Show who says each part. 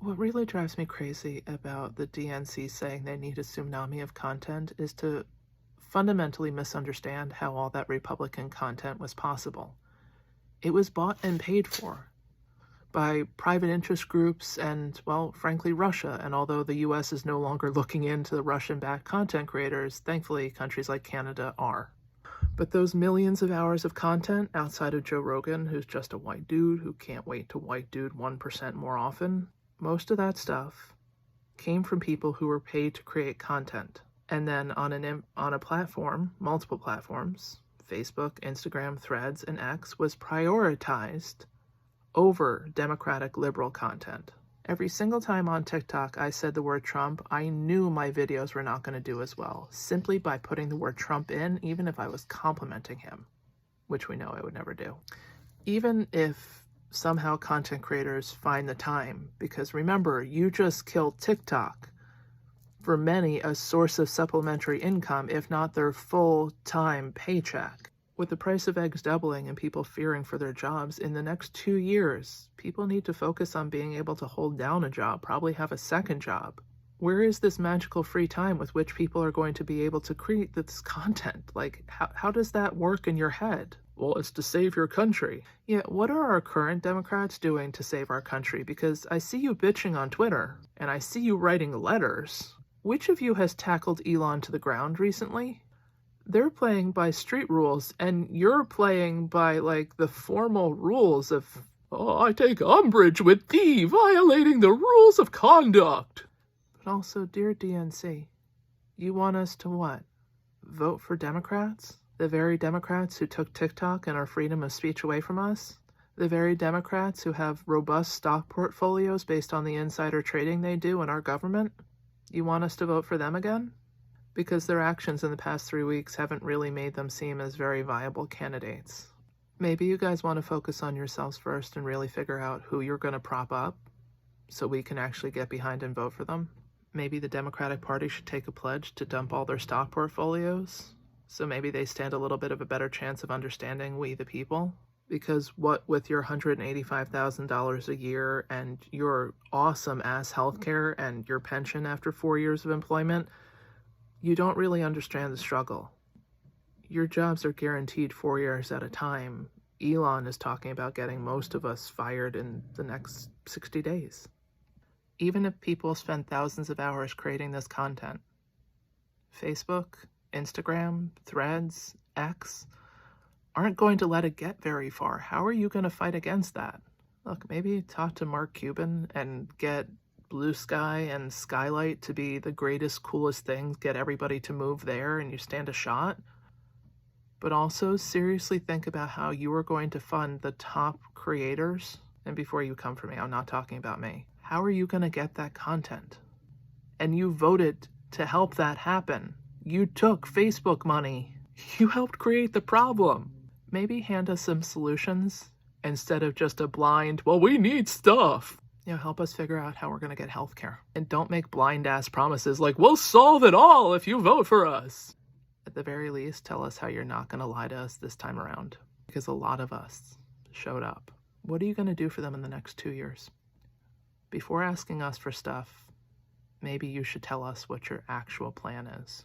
Speaker 1: What really drives me crazy about the DNC saying they need a tsunami of content is to fundamentally misunderstand how all that Republican content was possible. It was bought and paid for by private interest groups and, well, frankly, Russia. And although the US is no longer looking into the Russian-backed content creators, thankfully, countries like Canada are. But those millions of hours of content outside of Joe Rogan, who's just a white dude who can't wait to white dude 1% more often, most of that stuff came from people who were paid to create content. And then on a platform, multiple platforms, Facebook, Instagram, Threads, and X, was prioritized over democratic liberal content. Every single time on TikTok I said the word Trump, I knew my videos were not going to do as well, simply by putting the word Trump in, even if I was complimenting him, which we know I would never do. Even if somehow content creators find the time, because remember, you just killed TikTok, for many a source of supplementary income, if not their full-time paycheck. With the price of eggs doubling and people fearing for their jobs, in the next 2 years, people need to focus on being able to hold down a job, probably have a second job. Where is this magical free time with which people are going to be able to create this content? Like, how does that work in your head? Well, it's to save your country. Yeah, what are our current Democrats doing to save our country? Because I see you bitching on Twitter, and I see you writing letters. Which of you has tackled Elon to the ground recently? They're playing by street rules, and you're playing by, like, the formal rules of, oh, I take umbrage with thee violating the rules of conduct. But also, dear DNC, you want us to what? Vote for Democrats? The very Democrats who took TikTok and our freedom of speech away from us? The very Democrats who have robust stock portfolios based on the insider trading they do in our government? You want us to vote for them again? Because their actions in the past 3 weeks haven't really made them seem as very viable candidates. Maybe you guys want to focus on yourselves first and really figure out who you're going to prop up so we can actually get behind and vote for them. Maybe the Democratic Party should take a pledge to dump all their stock portfolios, so maybe they stand a little bit of a better chance of understanding we the people. Because what with your $185,000 a year and your awesome-ass healthcare and your pension after 4 years of employment, you don't really understand the struggle. Your jobs are guaranteed 4 years at a time. Elon is talking about getting most of us fired in the next 60 days. Even if people spend thousands of hours creating this content, Facebook, Instagram, Threads, X, aren't going to let it get very far. How are you going to fight against that? Look, maybe talk to Mark Cuban and get Blue Sky and Skylight to be the greatest, coolest things, get everybody to move there and you stand a shot. But also seriously think about how you are going to fund the top creators. And before you come for me, I'm not talking about me. How are you going to get that content? And you voted to help that happen. You took Facebook money. You helped create the problem. Maybe hand us some solutions instead of just a blind, well, we need stuff. Help us figure out how we're going to get healthcare. And don't make blind-ass promises like, we'll solve it all if you vote for us. At the very least, tell us how you're not going to lie to us this time around. Because a lot of us showed up. What are you going to do for them in the next 2 years? Before asking us for stuff, maybe you should tell us what your actual plan is.